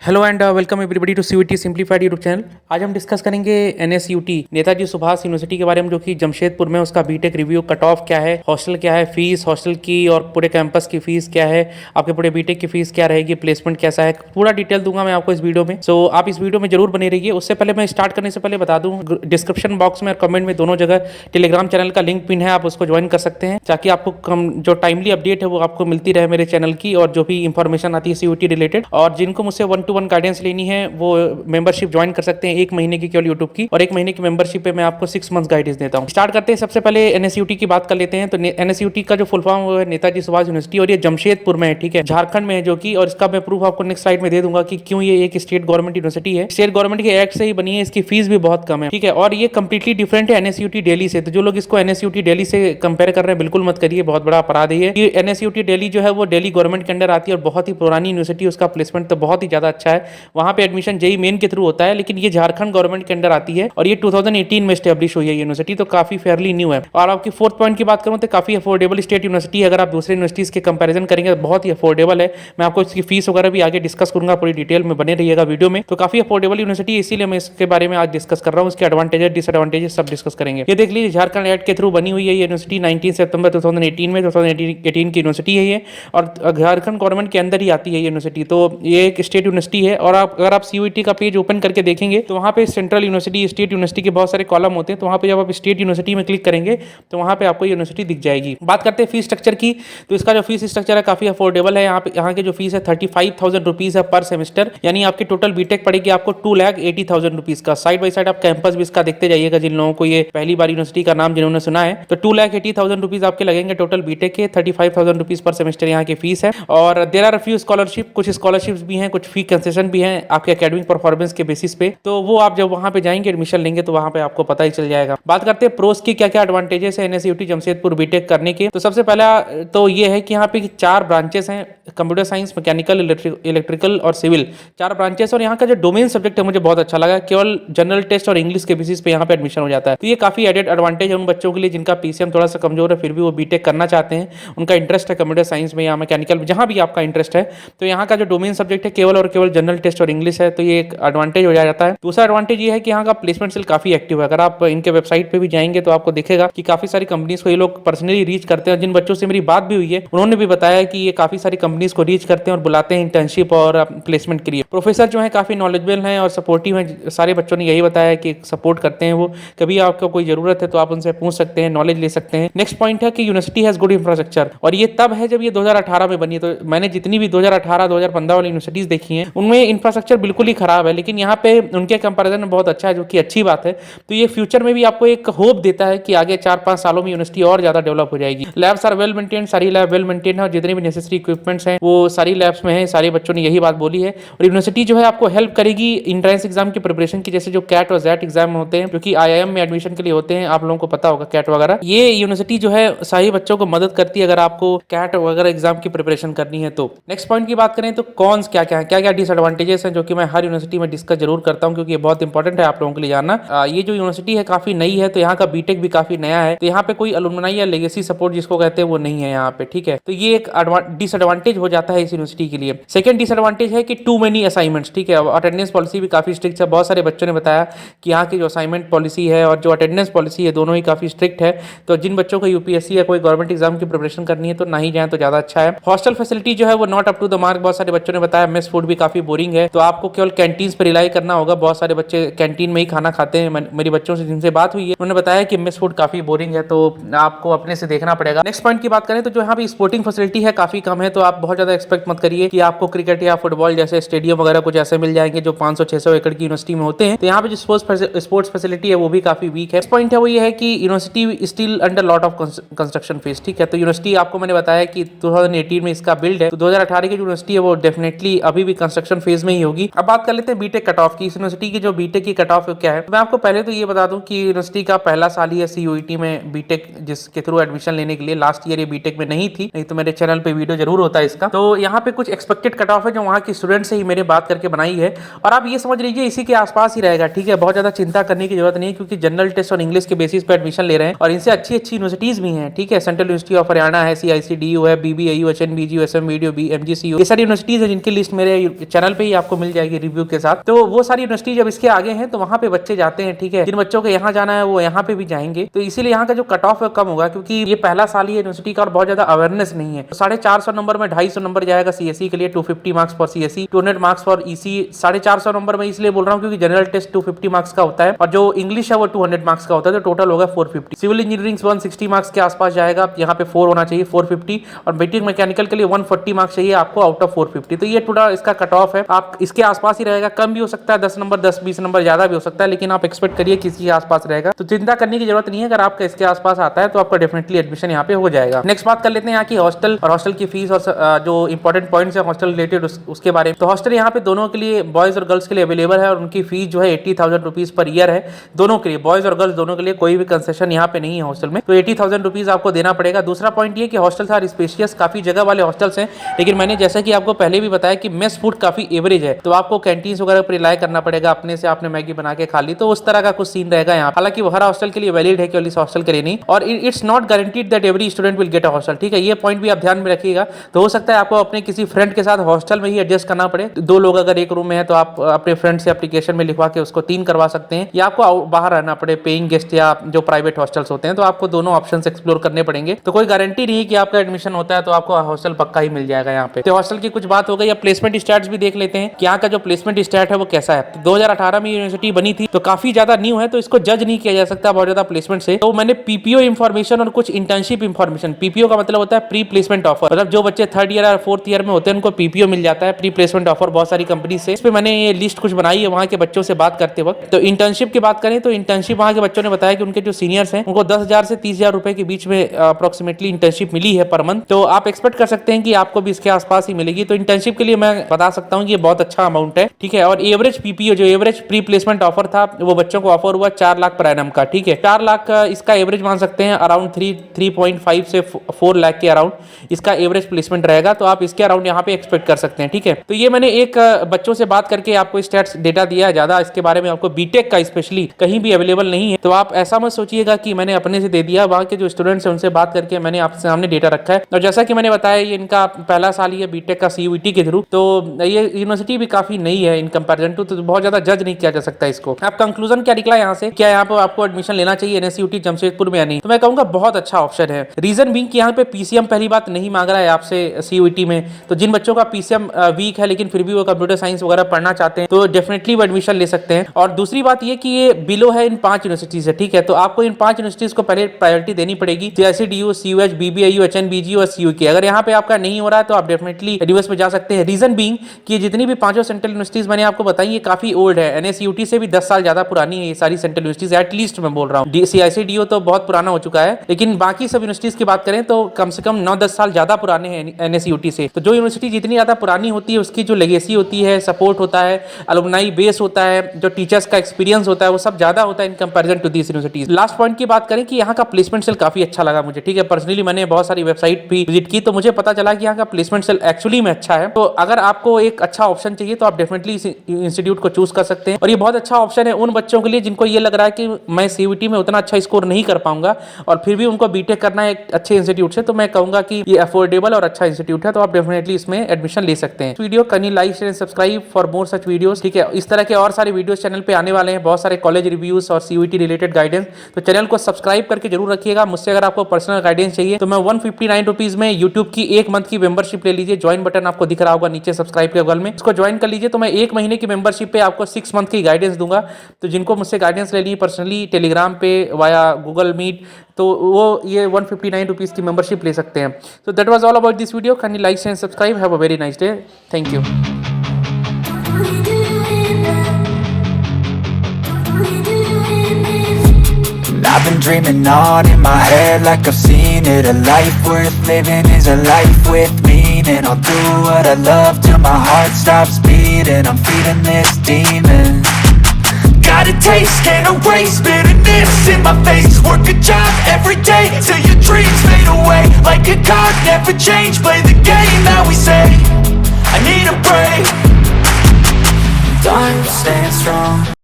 Hello and welcome everybody to CUT simplified YouTube channel. आज हम discuss करेंगे NSUT Netaji Subhash university के बारे में, जो कि जमशेदपुर में उसका बीटेक रिव्यू, कट ऑफ क्या है, हॉस्टल क्या है, फीस हॉस्टल की और पूरे कैंपस की फीस क्या है, आपके पूरे बीटेक की फीस क्या रहेगी, प्लेसमेंट कैसा है, पूरा डिटेल दूंगा मैं आपको इस वीडियो में। सो आप इस वीडियो में जरूर बने रहिए। उससे पहले मैं स्टार्ट करने से पहले बता दूं, डिस्क्रिप्शन बॉक्स में और कमेंट में दोनों जगह टेलीग्राम चैनल का लिंक पिन है, आप उसको ज्वाइन कर सकते हैं ताकि आपको जो टाइमली अपडेट है वो आपको मिलती रहे मेरे चैनल की, और जो भी इंफॉर्मेशन आती है सीयूटी रिलेटेड। और जिनको मुझसे 1-to-1 गाइडेंस लेनी है वो मेंबरशिप ज्वाइन कर सकते हैं, 1 महीने की केवल यूट्यूब की, और 1 महीने की मेंबरशिप पे मैं आपको 6 मंथ्स गाइडेंस देता हूं। स्टार्ट करते हैं। सबसे पहले एनएसयूटी की बात कर लेते हैं। तो एनएसयूटी का जो फुल फॉर्म वो है नेताजी सुभाष यूनिवर्सिटी, और ये जमशेदपुर में है, ठीक है, झारखंड में है जो कि, और इसका मैं प्रूफ आपको नेक्स्ट स्लाइड में दे दूंगा कि क्यों ये एक स्टेट गवर्नमेंट यूनिवर्सिटी है। स्टेट गवर्नमेंट के एक्ट से ही बनी है, इसकी फीस भी बहुत कम है, ठीक है, और ये कंप्लीटली डिफरेंट है एनएसयूटी दिल्ली से। तो जो लोग इसको एनएसयूटी दिल्ली से कंपेयर कर रहे हैं, बिल्कुल मत करिए, बहुत बड़ा अपराध है ये। एनएसयूटी दिल्ली जो है वो दिल्ली गवर्नमेंट के अंडर आती है और बहुत ही पुरानी यूनिवर्सिटी, उसका प्लेसमेंट तो बहुत ही ज्यादा अच्छा है। वहां पे एडमिशन जेई मेन के थ्रू होता है, लेकिन ये झारखंड गवर्नमेंट के अंडर आती है और ये 2018 में स्टैब्लिश हुई है यूनिवर्सिटी, तो काफी फेयरली न्यू है। और आपकी फोर्थ पॉइंट की बात करूं तो काफी अफोर्डेबल स्टेट यूनिवर्सिटी है। अगर आप दूसरे यूनिवर्सिटीज के कंपैरिजन करेंगे तो बहुत ही अफोर्डेबल है। मैं आपको इसकी फीस वगैरह भी आगे डिस्कस करूंगा, पूरी डिटेल में बने रहिएगा वीडियो में। तो काफी अफोर्डेबल यूनिवर्सिटी है, इसीलिए मैं इसके बारे में आज डिस्कस कर रहा हूँ। इसके एडवांटेजेस डिसएडवांटेजेस सब डिस्कस करेंगे। ये देख लीजिए, झारखंड एक्ट के थ्रू बनी हुई है ये यूनिवर्सिटी 19 सितंबर 2018 में, 2018 की यूनिवर्सिटी है ये, और झारखंड गवर्नमेंट के अंदर ही आती है ये यूनिवर्सिटी। तो ये एक स्टेट यूनिवर्सिटी है। और अगर आप सीयूईटी का पेज ओपन करके देखेंगे तो वहाँ पे सेंट्रल यूनिवर्सिटी, स्टेट यूनिवर्सिटी के बहुत सारे कॉलम होते हैं। तो वहाँ पे जब आप स्टेट यूनिवर्सिटी में क्लिक करेंगे तो वहाँ पे आपको यूनिवर्सिटी दिख जाएगी। बात करते हैं फीस स्ट्रक्चर की, तो इसका जो फीस स्ट्रक्चर है काफी अफोर्डेबल है। यहाँ की जो फीस है 35,000 रुपीज है पर सेमेस्टर, यानी आपकी टोटल बीटेक पड़ेगी आपको 2,80,000 रुपीज का। साइड बाई साइड आप कैंपस भी इसका देखते जाइएगा, जिन लोगों को ये पहली बार यूनिवर्सिटी का नाम जिन्होंने सुना है, तो 2,80,000 रुपीज आपके लगेंगे टोटल बीटेक के। 35,000 रुपीज पर सेमेस्टर यहाँ की फीस है। और देयर आर फ्यू स्कॉलरशिप, कुछ स्कॉलरशिप्स भी हैं, कुछ फी कंसेशन भी हैं आपके एकेडमिक परफॉर्मेंस के बेसिस पे। तो वो आप जब वहां पे जाएंगे एडमिशन लेंगे तो वहां पे आपको पता ही चल जाएगा। बात करते हैं प्रोस की, क्या क्या एडवांटेजेस है एनएसयूटी जमशेदपुर बीटेक करने के। तो सबसे पहला तो ये है कि यहाँ पे 4 ब्रांचेस हैं, कंप्यूटर साइंस, मैकेनिकल, इलेक्ट्रिकल और सिविल, 4 ब्रांचेस। और यहाँ का जो डोमेन सब्जेक्ट है मुझे बहुत अच्छा लगा, केवल जनरल टेस्ट और इंग्लिश के बेसिस पे यहाँ पे एडमिशन हो जाता है। तो ये काफी एडेड एडवांटेज है उन बच्चों के लिए जिनका पीसीएम थोड़ा सा कमजोर है, फिर भी वो बीटेक करना चाहते हैं, उनका इंटरेस्ट है कंप्यूटर साइंस में या मैकेनिकल में, जहां भी आपका इंटरेस्ट है। तो यहाँ का जो डोमेन सब्जेक्ट है केवल और केवल जनरल टेस्ट और इंग्लिश है, तो ये एक एडवांटेज हो जाता है। दूसरा एडवांटेज ये है कि यहाँ का प्लेसमेंट सेल काफी एक्टिव है। अगर आप इनके वेबसाइट पे भी जाएंगे तो आपको दिखेगा कि काफी सारी कंपनीज को ये लोग पर्सनली रीच करते हैं। जिन बच्चों से मेरी बात भी हुई है उन्होंने भी बताया कि ये काफी सारी कंपनीज को रीच करते हैं और बुलाते हैं इंटर्नशिप और प्लेसमेंट के लिए। प्रोफेसर जो है काफी नॉलेजेबल हैं और सपोर्टिव हैं, सारे बच्चों ने यही बताया कि सपोर्ट करते हैं वो। कभी आपको कोई जरूरत है तो आप उनसे पूछ सकते हैं, नॉलेज ले सकते हैं। नेक्स्ट पॉइंट है कि यूनिवर्सिटी हैज गुड इंफ्रास्ट्रक्चर, और ये तब है जब ये 2018 में बनी है। तो मैंने जितनी भी 2018-2015 वाली यूनिवर्सिटीज देखी हैं उनमें इंफ्रास्ट्रक्चर बिल्कुल ही खराब है, लेकिन यहाँ पे उनके कंपैरिजन में बहुत अच्छा है, जो कि अच्छी बात है। तो ये फ्यूचर में भी आपको एक होप देता है कि आगे 4-5 सालों में यूनिवर्सिटी और ज्यादा डेवलप हो जाएगी। लैब्स आर वेल मेंटेन, सारी लैब वेल मेंटेन है, और जितने भी नेसेसरी इक्विपमेंट्स हैं वो सारी लैब्स में है। सारे बच्चों ने यही बात बोली है। और यूनिवर्सिटी जो है आपको हेल्प करेगी इंट्रेंस एग्जाम की प्रिपरेशन की, जैसे जो कैट और जैट एग्जाम होते हैं, जो कि आईआईएम में एडमिशन के लिए होते हैं, आप लोगों को पता होगा कैट वगैरह। ये यूनिवर्सिटी जो है सारी बच्चों को मदद करती है अगर आपको कैट वगैरह एग्जाम की प्रिपरेशन करनी है तो। नेक्स्ट पॉइंट की बात करें तो कॉन्स क्या क्या है, क्या क्या डिसएडवांटेजेस हैं, जो कि मैं हर यूनिवर्सिटी में डिस्कस जरूर करता हूं क्योंकि ये बहुत इंपॉर्टेंट है आप लोगों के लिए जानना। ये जो यूनिवर्सिटी है काफी नई है, तो यहाँ का बीटेक भी काफी नया है, तो यहाँ पे कोई अलुमनाई या लेगेसी सपोर्ट जिसको कहते हैं वो नहीं है यहाँ पे, ठीक है। तो ये एक डिसएडवांटेज हो जाता है इस यूनिवर्सिटी के लिए। सेकंड डिसएडवांटेज है कि टू मेनी असाइनमेंट्स, ठीक है। अटेंडेंस पॉलिसी भी काफी स्ट्रिक्ट है। बहुत सारे बच्चों ने बताया कि यहाँ की जो असाइनमेंट पॉलिसी है और जो अटेंडेंस पॉलिसी है दोनों ही काफी स्ट्रिक्ट है। तो जिन बच्चों को यूपीएससी या कोई गवर्नमेंट एग्जाम की प्रिपरेशन करनी है तो ना ही जाए तो ज्यादा अच्छा है। हॉस्टल फैसिलिटी जो है वो not up to the mark, बहुत सारे बच्चों ने बताया। मेस फूड भी काफी बोरिंग है, तो आपको केवल कैंटीन पर रिलाई करना होगा। बहुत सारे बच्चे कैंटीन में ही खाना खाते हैं। मेरी बच्चों से जिनसे बात हुई है उन्होंने बताया कि मेस फूड काफी बोरिंग है, तो आपको अपने से देखना पड़ेगा। नेक्स्ट पॉइंट की बात करें तो जो यहाँ पे स्पोर्टिंग फैसिलिटी है काफी कम है, तो आप बहुत ज्यादा एक्सपेक्ट मत करिए कि आपको क्रिकेट या फुटबॉल जैसे स्टेडियम वगैरह कुछ ऐसे मिल जाएंगे जो 500-600 एकड़ की यूनिवर्सिटी में होते हैं। तो यहाँ पे जो स्पोर्ट्स फैसिलिटी है वो भी काफी वीक है। नेक्स्ट पॉइंट है वो ये है कि university still under lot of construction phase, ठीक है। तो यूनिवर्सिटी आपको मैंने बताया कि 2018 में इसका बिल्ड है, तो 2018 की जो यूनिवर्सिटी है वो डेफिनेटली अभी भी कंस्ट्रक्शन फेज में ही होगी। अब बात कर लेते हैं बीटेक कट ऑफ की। इस यूनिवर्सिटी की जो बीटेक की कट ऑफ क्या है, मैं आपको पहले तो ये बता दूं कि यूनिवर्सिटी का पहला साल ही है सीयूईटी में बीटेक जिसके थ्रू एडमिशन लेने के लिए। लास्ट ईयर ये बीटेक में नहीं थी, नहीं तो मेरे चैनल पे वीडियो जरूर होता है इसका। तो यहाँ पे कुछ एक्सपेक्टेड कट ऑफ है जो वहाँ की स्टूडेंट से ही मेरे बात करके बनाई है, और आप ये समझ लीजिए इसी के आसपास ही रहेगा, ठीक है। बहुत ज्यादा चिंता करने की जरूरत नहीं है क्योंकि जनरल टेस्ट और इंग्लिश के बेसिस पे एडमिशन ले रहे हैं, और इनसे अच्छी अच्छी यूनिवर्सिटीज भी हैं, ठीक है। सेंट्रल यूनिवर्सिटी ऑफ हरियाणा है, CICDU है, BBAU, HNBGU, SMBDU, MGCU, ये सारी यूनिवर्सिटीज है जिनकी लिस्ट मेरे चैनल पे ही आपको मिल जाएगी रिव्यू के साथ। तो वो सारी यूनिवर्सिटी जब इसके आगे हैं तो वहाँ पे बच्चे जाते हैं, ठीक है। जिन बच्चों को यहाँ जाना है वो यहाँ पे भी जाएंगे, तो इसीलिए यहाँ का जो कट ऑफ है कम होगा, क्योंकि ये पहला साल ही है यूनिवर्सिटी का और बहुत ज्यादा अवेयरनेस नहीं है। तो 450 नंबर में 250 नंबर जाएगा सीएसई के लिए, 250 marks for CSE, 200 marks for EC. 450 number में इसलिए बोल रहा हूँ क्योंकि जनरल टेस्ट 250 मार्क्स का होता है और जो इंग्लिश है वो 200 मार्क्स का होता है, तो टोटल होगा 450। सिविल इंजीनियरिंग 160 मार्क्स के आसपास जाएगा, यहाँ पे 4 होना चाहिए, 450। और बीटेक मैकेनिकल के लिए 140 मार्क्स चाहिए आपको आउट ऑफ 450। तो ये थोड़ा इसका कट ऑफ है, आप इसके आसपास ही रहेगा, कम भी हो सकता है 10 नंबर, 10-20 नंबर ज्यादा भी हो सकता है, लेकिन आप एक्सपेक्ट करिए किसी के आसपास रहेगा। तो चिंता करने की जरूरत नहीं है, अगर आपका इसके आसपास आता है तो आपका डेफिनेटली एडमिशन यहाँ पे हो जाएगा। नेक्स्ट बात कर लेते हैं यहाँ की हॉस्टल और हॉस्टल की फीस और जो इंपॉर्टेंट पॉइंट्स है हॉस्टल रिलेटेड उसके बारे में। तो हॉस्टल यहाँ पे दोनों के लिए, बॉयज और गर्ल्स के लिए अवेलेबल है और उनकी फीस जो है 80,000 रुपीज पर ईयर है, दोनों के लिए, बॉयज और गर्ल्स दोनों के लिए। कोई भी कंसेशन यहाँ पे नहीं है हॉस्टल में, तो 80,000 रुपीज आपको देना पड़ेगा। दूसरा पॉइंट ये कि हॉस्टल आर स्पेशियस, काफी जगह वाले हॉस्टल्स हैं, लेकिन मैंने जैसा कि आपको पहले भी बताया कि मेस फूड काफी एवरेज है, तो आपको कैंटीन वगैरह पर रिलाय करना पड़ेगा, अपने से आपने मैगी बना के खा ली, तो उस तरह का कुछ सीन रहेगा यहाँ। हालांकि वो हर हॉस्टल के लिए वैलिड है, केवल इस हॉस्टल के लिए नहीं, और it's not guaranteed that every student will get a hostel, ठीक है। ये पॉइंट भी आप ध्यान में रखिएगा। तो हो सकता है आपको अपने किसी फ्रेंड के साथ हॉस्टल में ही एडजस्ट करना पड़े। 2 लोग अगर एक रूम में है तो आप अपने फ्रेंड से एप्लीकेशन में लिखवा के उसको 3 करवा सकते हैं, या आपको बाहर रहना पड़े, पेइंग गेस्ट या जो प्राइवेट हॉस्टल्स होते हैं, तो आपको दोनों ऑप्शन एक्सप्लोर करने पड़ेंगे। तो कोई गारंटी नहीं है कि आपका एडमिशन होता है तो आपको हॉस्टल पक्का ही मिल जाएगा यहाँ पे। तो हॉस्टल की कुछ बात हो गई, अब प्लेसमेंट स्टैट्स भी देख लेते हैं कि यहाँ का जो प्लेसमेंट स्टैट है वो कैसा है। 2018 में यूनिवर्सिटी बनी थी, तो काफी ज्यादा न्यू है, तो इसको जज नहीं किया जा सकता बहुत ज्यादा प्लेसमेंट से। तो मैंने पीपीओ इन्फॉर्मेशन और कुछ इंटर्नशिप इन्फॉर्मेशन, पीपीओ का मतलब होता है प्री प्लेसमेंट ऑफर, मतलब जो बच्चे 3rd ईयर और 4th ईयर में होते हैं उनको पीपीओ मिल जाता है, प्री प्लेसमेंट ऑफर, बहुत सारी कंपनी से। इस पे मैंने ये लिस्ट कुछ बनाई है वहाँ के बच्चों से बात करते वक्त। तो इंटर्नशिप की बात करें तो इंटर्नशिप वहाँ के बच्चों ने बताया कि उनके जो सीनियर्स हैं उनको 10,000 से 30,000 रुपए के बीच में अप्रोक्सीमेटली इंटर्नशिप मिली है पर मंथ। तो आप एक्सपेक्ट कर सकते हैं कि आपको भी इसके आसपास ही मिलेगी। तो इंटर्नशिप के लिए मैं बता सकता हूँ कि ये बहुत अच्छा अमाउंट है, ठीक है। और एवरेज पीपीओ, जो एवरेज प्री प्लेसमेंट ऑफर था वो बच्चों को ऑफर हुआ 4 लाख पर एनम का, ठीक है। 4 लाख इसका एवरेज मान सकते हैं, अराउंड 3.5 से 4 लाख के अराउंड इसका एवरेज प्लेसमेंट रहेगा। तो आप इसके अराउंड यहाँ पे एक्सपेक्ट कर सकते हैं, ठीक है। तो ये मैंने एक बच्चों से बात करके आपको स्टैट्स डेटा दिया है, ज्यादा इसके बारे में आपको बीटेक का स्पेशली कहीं भी अवेलेबल नहीं है। तो आप ऐसा मत सोचिएगा कि मैंने अपने से दे दिया, वहाँ के जो स्टूडेंट्स हैं उनसे बात करके मैंने आपके सामने डेटा रखा है। और जैसा कि मैंने बताया ये इनका पहला साल ही है बीटेक का सीयूईटी के थ्रू, तो ये यूनिवर्सिटी भी काफी नई है इन कंपेरिजन टू, तो बहुत ज्यादा जज नहीं किया जा सकता इसको। आप कंक्लूजन क्या निकला यहाँ से, क्या यहाँ पे आपको एडमिशन लेना चाहिए एनएसयूटी जमशेदपुर में या नहीं? तो मैं कहूंगा बहुत अच्छा ऑप्शन है। रीजन बीइंग कि यहाँ पे पीसीएम पहली बात नहीं मांग रहा है आपसे सीयूईटी में, तो जिन बच्चों का पीसीएम वीक है लेकिन फिर भी वो कंप्यूटर साइंस वगैरह पढ़ना चाहते हैं तो डेफिनेटली वो एडमिशन ले सकते हैं। और दूसरी बात ये कि ये बिलो है इन 5 यूनिवर्सिटी से, ठीक है। तो आपको इन 5 यूनिवर्सिटीज को पहले प्रायोरिटी देनी पड़ेगी, सीआईसीडीयू, सीयूएच, बीबीआईयू, एचएनबीजी और सीयूके। अगर यहाँ पे आपका नहीं हो रहा है तो आप डेफिनेटली यूएस में जा सकते हैं। रीजन बीइंग कि जितनी भी 5 सेंट्रल यूनिवर्सिटीज मैंने आपको बताई ये काफी ओल्ड है, एनएसयूटी से भी 10 साल ज्यादा पुरानी है ये सारी सेंट्रल यूनिवर्सिटीज, एटलीस्ट मैं बोल रहा हूँ। सीआईसीडीयू तो बहुत पुराना हो चुका है, लेकिन बाकी सब यूनिवर्सिटीज की बात करें तो कम से कम 9-10 साल ज्यादा पुराने हैं एनएसयूटी से। तो जो यूनिवर्सिटी जितनी ज्यादा पुरानी होती है उसकी जो लेगेसी होती है, सपोर्ट होता है, अलुमनाई बेस होता है, जो टीचर्स का एक्सपीरियंस होता है वो सब ज्यादा होता है in comparison to this universities. Last point की बात करें कि यहाँ का प्लेसमेंट सेल काफी अच्छा लगा मुझे, ठीक है। पर्सनली मैंने बहुत सारी वेबसाइट भी विजिट की तो मुझे पता चला कि यहाँ का प्लेसमेंट सेल एक्चुअली में अच्छा है। तो अगर आपको एक अच्छा ऑप्शन चाहिए तो आप डेफिनेटली इस इंस्टीट्यूट को चूज कर सकते हैं। और ये बहुत अच्छा ऑप्शन है उन बच्चों के लिए जिनको ये लग रहा है कि मैं सीयूईटी में उतना अच्छा स्कोर नहीं कर पाऊंगा और फिर भी उनको बीटेक करना है एक अच्छे इंस्टीट्यूट से, तो मैं कहूंगा कि ये अफोर्डेबल और अच्छा इंस्टीट्यूट है, तो आप डेफिनेटली इसमें एडमिशन ले सकते हैं। वीडियो करनी like share subscribe for more such videos, ठीक है। इस तरह के और सारे वीडियोस चैनल पे आने वाले हैं, बहुत सारे कॉलेज रिव्यूज और सीयूईटी रिलेटेड गाइडेंस, तो चैनल को सब्सक्राइब करके जरूर रखिएगा। मुझसे अगर आपको पर्सनल गाइडेंस चाहिए तो मैं 159 रुपीज में यूट्यूब की 1 मंथ की मेंबरशिप ले लीजिए। ज्वाइन बटन आपको दिख रहा होगा नीचे सब्सक्राइब के बगल में, इसको ज्वाइन कर लीजिए। तो मैं 1 महीने की मेंबरशिप पे आपको 6 मंथ की गाइडेंस दूंगा। तो जिनको मुझसे गाइडेंस लेनी है पर्सनली टेलीग्राम पे वाया गूगल मीट, तो वो ये 159 रुपीज की मेंबरशिप ले सकते हैं। तो that was all about this video. Can you like and subscribe? Have a very nice day. Thank you. I've been dreaming on in my head like I've seen it. A life worth living is a life with meaning. I'll do what I love till my heart stops beating. I'm feeding this demon. Got a taste, can't erase bitterness in my face. Work a job every day till your dreams fade away. Like a card, never change, play the game that we say. I need a break. Time to stand strong.